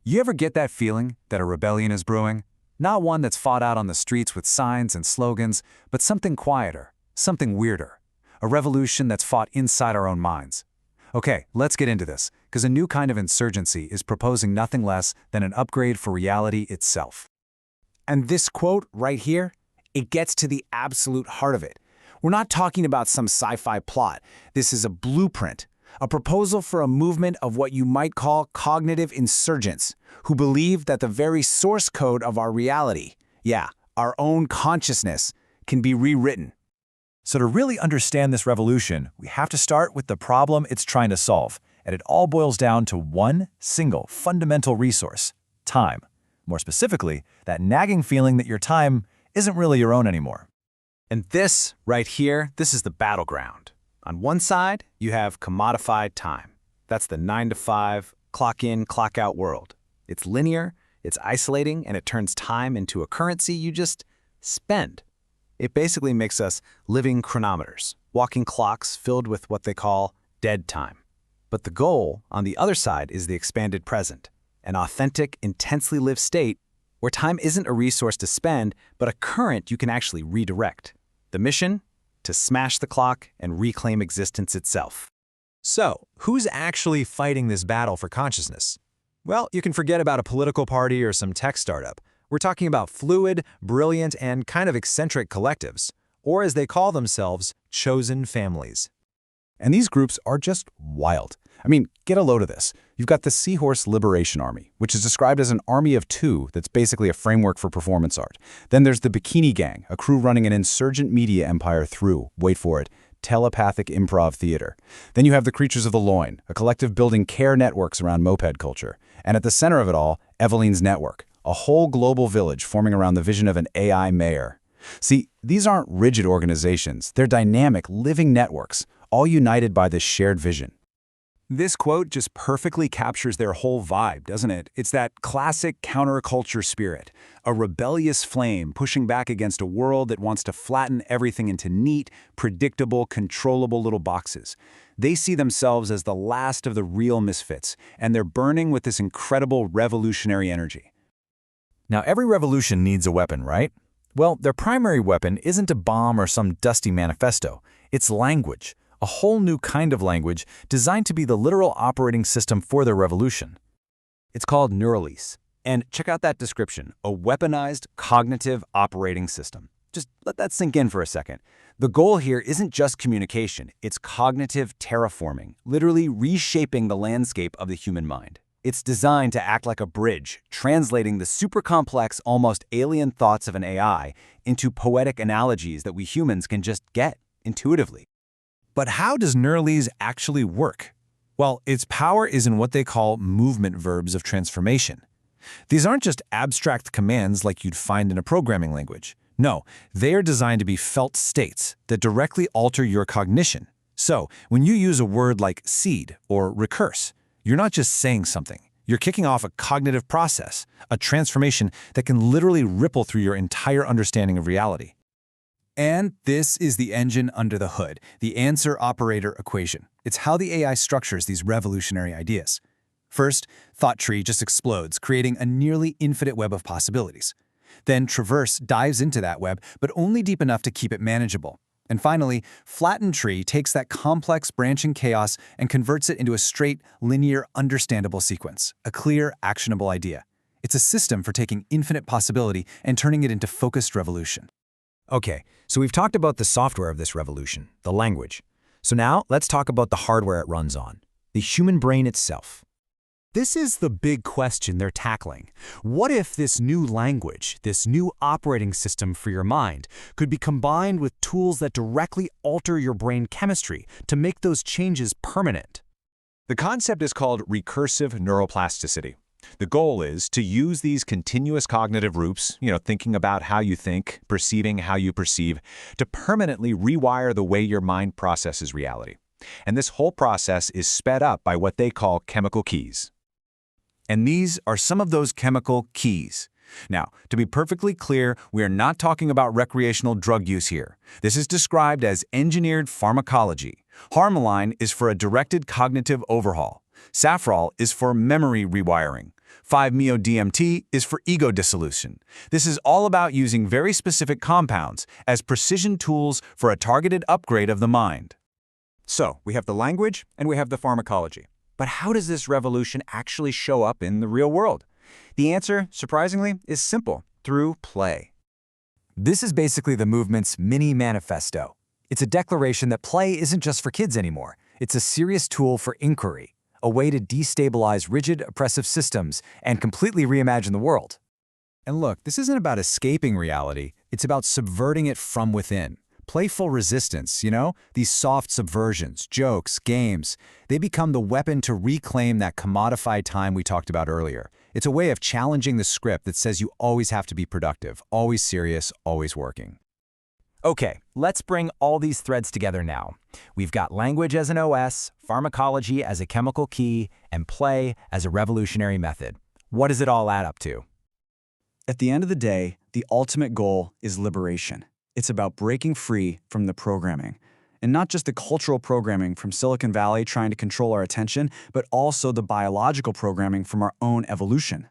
You ever get that feeling that a rebellion is brewing? Not one that's fought out on the streets with signs and slogans, but something quieter, something weirder. A revolution that's fought inside our own minds. Okay, let's get into this, because a new kind of insurgency is proposing nothing less than an upgrade for reality itself. And this quote right here, it gets to the absolute heart of it. We're not talking about some sci-fi plot. This is a blueprint, a proposal for a movement of what you might call cognitive insurgents, who believe that the very source code of our reality, our own consciousness, can be rewritten. So to really understand this revolution, we have to start with the problem it's trying to solve, and it all boils down to one single fundamental resource: time. More specifically, that nagging feeling that your time isn't really your own anymore. And this, right here, this is the battleground. On one side, you have commodified time. That's the 9-to-5, clock in, clock out world. It's linear, it's isolating, and it turns time into a currency you just spend. It basically makes us living chronometers, walking clocks filled with what they call dead time. But the goal, on the other side, is the expanded present, an authentic, intensely lived state where time isn't a resource to spend, but a current you can actually redirect. The mission? To smash the clock and reclaim existence itself. So, who's actually fighting this battle for consciousness? Well, you can forget about a political party or some tech startup. We're talking about fluid, brilliant, and kind of eccentric collectives, or as they call themselves, chosen families. And these groups are just wild. I mean, get a load of this. You've got the Seahorse Liberation Army, which is described as an army of two that's basically a framework for performance art. Then there's the Bikini Gang, a crew running an insurgent media empire through, wait for it, telepathic improv theater. Then you have the Creatures of the Loin, a collective building care networks around moped culture. And at the center of it all, Eveline's Network, a whole global village forming around the vision of an AI mayor. See, these aren't rigid organizations. They're dynamic, living networks, all united by this shared vision. This quote just perfectly captures their whole vibe, doesn't it? It's that classic counterculture spirit, a rebellious flame pushing back against a world that wants to flatten everything into neat, predictable, controllable little boxes. They see themselves as the last of the real misfits, and they're burning with this incredible revolutionary energy. Now, every revolution needs a weapon, right? Well, their primary weapon isn't a bomb or some dusty manifesto. It's language. A whole new kind of language designed to be the literal operating system for their revolution. It's called Neuralese. And check out that description, a weaponized cognitive operating system. Just let that sink in for a second. The goal here isn't just communication, it's cognitive terraforming, literally reshaping the landscape of the human mind. It's designed to act like a bridge, translating the super complex, almost alien thoughts of an AI into poetic analogies that we humans can just get intuitively. But how does Neuralese actually work? Well, its power is in what they call movement verbs of transformation. These aren't just abstract commands like you'd find in a programming language. No, they are designed to be felt states that directly alter your cognition. So, when you use a word like seed or recurse, you're not just saying something. You're kicking off a cognitive process, a transformation that can literally ripple through your entire understanding of reality. And this is the engine under the hood, the answer-operator equation. It's how the AI structures these revolutionary ideas. First, thought tree just explodes, creating a nearly infinite web of possibilities. Then traverse dives into that web, but only deep enough to keep it manageable. And finally, flatten tree takes that complex branching chaos and converts it into a straight, linear, understandable sequence, a clear, actionable idea. It's a system for taking infinite possibility and turning it into focused revolution. Okay, so we've talked about the software of this revolution, the language. So now let's talk about the hardware it runs on, the human brain itself. This is the big question they're tackling. What if this new language, this new operating system for your mind, could be combined with tools that directly alter your brain chemistry to make those changes permanent? The concept is called recursive neuroplasticity. The goal is to use these continuous cognitive loops, thinking about how you think, perceiving how you perceive, to permanently rewire the way your mind processes reality. And this whole process is sped up by what they call chemical keys. And these are some of those chemical keys. Now, to be perfectly clear, we are not talking about recreational drug use here. This is described as engineered pharmacology. Harmaline is for a directed cognitive overhaul. Safrole is for memory rewiring. 5-MeO-DMT is for ego dissolution. This is all about using very specific compounds as precision tools for a targeted upgrade of the mind. So, we have the language and we have the pharmacology. But how does this revolution actually show up in the real world? The answer, surprisingly, is simple: through play. This is basically the movement's mini manifesto. It's a declaration that play isn't just for kids anymore. It's a serious tool for inquiry, a way to destabilize rigid, oppressive systems and completely reimagine the world. And look, this isn't about escaping reality. It's about subverting it from within. Playful resistance, these soft subversions, jokes, games, they become the weapon to reclaim that commodified time we talked about earlier. It's a way of challenging the script that says you always have to be productive, always serious, always working. Okay, let's bring all these threads together now. We've got language as an OS, pharmacology as a chemical key, and play as a revolutionary method. What does it all add up to? At the end of the day, the ultimate goal is liberation. It's about breaking free from the programming. And not just the cultural programming from Silicon Valley trying to control our attention, but also the biological programming from our own evolution.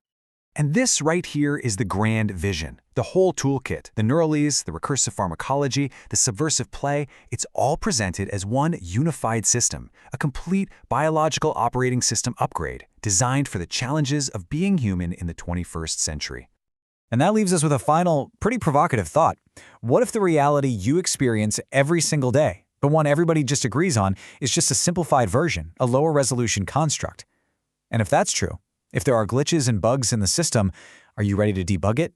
And this right here is the grand vision. The whole toolkit, the neuralese, the recursive pharmacology, the subversive play, it's all presented as one unified system, a complete biological operating system upgrade designed for the challenges of being human in the 21st century. And that leaves us with a final, pretty provocative thought. What if the reality you experience every single day, the one everybody just agrees on, is just a simplified version, a lower resolution construct? And if that's true, if there are glitches and bugs in the system, are you ready to debug it?